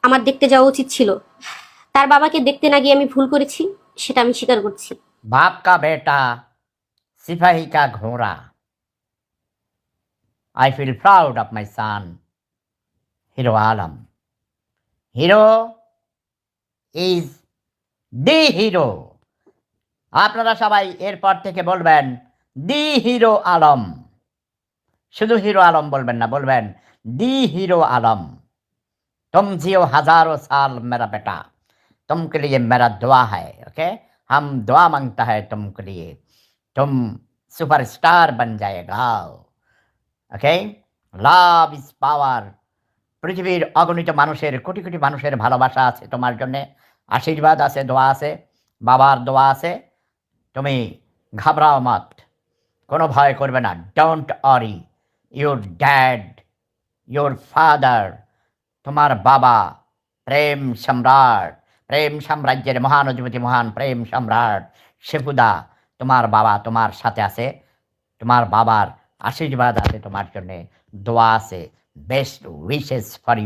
আমার দেখতে যাওয়া উচিত ছিল। তার বাবাকে দেখতে না গিয়ে আমি ভুল করেছি, সেটা আমি স্বীকার করছি। बाप का बेटा सिपाही का घोड़ा। I feel proud of my son, Hero Alam. Hero is the hero. আপনারা সবাই এরপর থেকে বলবেন দি হিরো আলম। শুধু হিরো আলম বলবেন না, বলবেন দি হিরো आलम। तुम जियो हजारों साल मेरा बेटा, तुमके लिए मेरा दुआ है। ओके, हम दुआ मांगता है तुमके लिए, तुम सुपरस्टार बन जाएगा। Okay, love is power. পৃথিবীর অগণিত মানুষের, কোটি কোটি মানুষের ভালোবাসা আছে তোমার জন্যে, আশীর্বাদ আছে, দোয়া আছে, বাবার দোয়া আছে। তুমি ঘাবড়াও মত, কোনো ভয় করবে না। Don't Ori, your dad, your father, তোমার বাবা প্রেম সম্রাট, প্রেম সাম্রাজ্যের মহান অধিপতি, মহান প্রেম সম্রাট শিবুদা, তোমার বাবা তোমার সাথে আছে। তোমার বাবার আশীর্বাদ আছে তোমার জন্যে, দোয়া আছে, বেস্ট উইশেস ফর